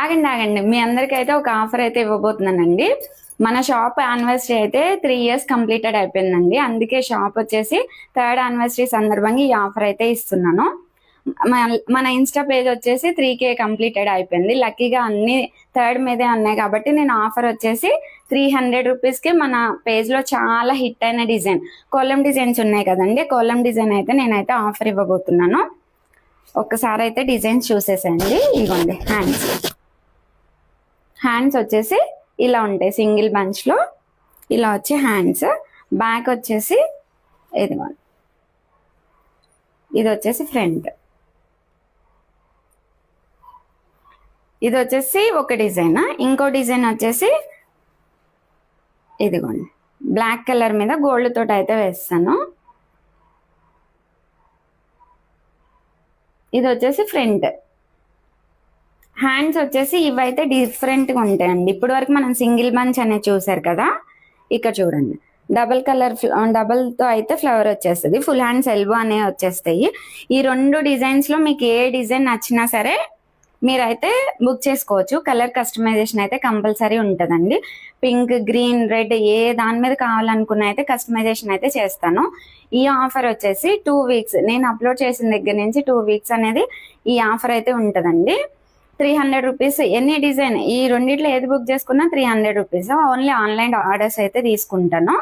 ఆగండి ఆగండి, మీ అందరికైతే ఒక ఆఫర్ అయితే ఇవ్వబోతున్నానండి. మన షాప్ యానివర్సరీ అయితే 3 years కంప్లీటెడ్ అయిపోయిందండి. అందుకే షాప్ వచ్చేసి 3rd యానివర్సరీ సందర్భంగా ఈ ఆఫర్ అయితే ఇస్తున్నాను. మన ఇన్స్టా పేజ్ వచ్చేసి 3K కంప్లీటెడ్ అయిపోయింది. లక్కీగా అన్ని 3rd మీదే ఉన్నాయి కాబట్టి నేను ఆఫర్ వచ్చేసి 300 రూపీస్కి మన పేజ్లో చాలా హిట్ అయిన డిజైన్ కోలం డిజైన్స్ ఉన్నాయి కదండి, కోలం డిజైన్ అయితే నేనైతే ఆఫర్ ఇవ్వబోతున్నాను. ఒక్కసారి అయితే డిజైన్స్ చూసేసేయండి. ఇవ్వండి హ్యాండ్స్ వచ్చేసి ఇలా ఉంటాయి, సింగిల్ బంచ్లో ఇలా వచ్చే హ్యాండ్స్. బ్యాక్ వచ్చేసి ఇదిగోండి, ఇది వచ్చేసి ఫ్రంట్. ఇది వచ్చేసి ఒక డిజైన్. ఇంకో డిజైన్ వచ్చేసి ఇదిగోండి, బ్లాక్ కలర్ మీద గోల్డ్ తోటి అయితే వేస్తాను. ఇది వచ్చేసి ఫ్రంట్. హ్యాండ్స్ వచ్చేసి ఇవైతే డిఫరెంట్గా ఉంటాయండి. ఇప్పటి వరకు మనం సింగిల్ బంచ్ అనేది చూసారు కదా, ఇక్కడ చూడండి డబల్తో అయితే ఫ్లవర్ వచ్చేస్తుంది. ఫుల్ హ్యాండ్స్ ఎల్బో అనేవి వచ్చేస్తాయి. ఈ 2 డిజైన్స్లో మీకు ఏ డిజైన్ నచ్చినా సరే మీరైతే బుక్ చేసుకోవచ్చు. కలర్ కస్టమైజేషన్ అయితే కంపల్సరీ ఉంటుందండి. పింక్, గ్రీన్, రెడ్ ఏ దాని మీద కావాలనుకున్న అయితే కస్టమైజేషన్ అయితే చేస్తాను. ఈ ఆఫర్ వచ్చేసి 2 weeks, నేను అప్లోడ్ చేసిన దగ్గర నుంచి 2 weeks అనేది ఈ ఆఫర్ అయితే ఉంటుందండి. 300 రూపీస్ ఎనీ డిజైన్, ఈ రెండిట్లో ఏది బుక్ చేసుకున్నా 300 రూపీస్. ఓన్లీ ఆన్లైన్ ఆర్డర్స్ అయితే తీసుకుంటాను.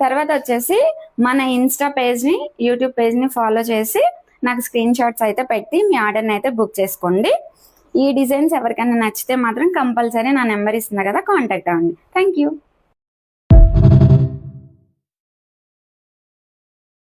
తర్వాత వచ్చేసి మన ఇన్స్టా పేజ్ని, యూట్యూబ్ పేజ్ని ఫాలో చేసి నాకు స్క్రీన్ షాట్స్ అయితే పెట్టి మీ ఆర్డర్ని అయితే బుక్ చేసుకోండి. ఈ డిజైన్స్ ఎవరికైనా నచ్చితే మాత్రం కంపల్సరీ నా నెంబర్ ఇస్తున్నా కదా, కాంటాక్ట్ అవ్వండి. Thank you.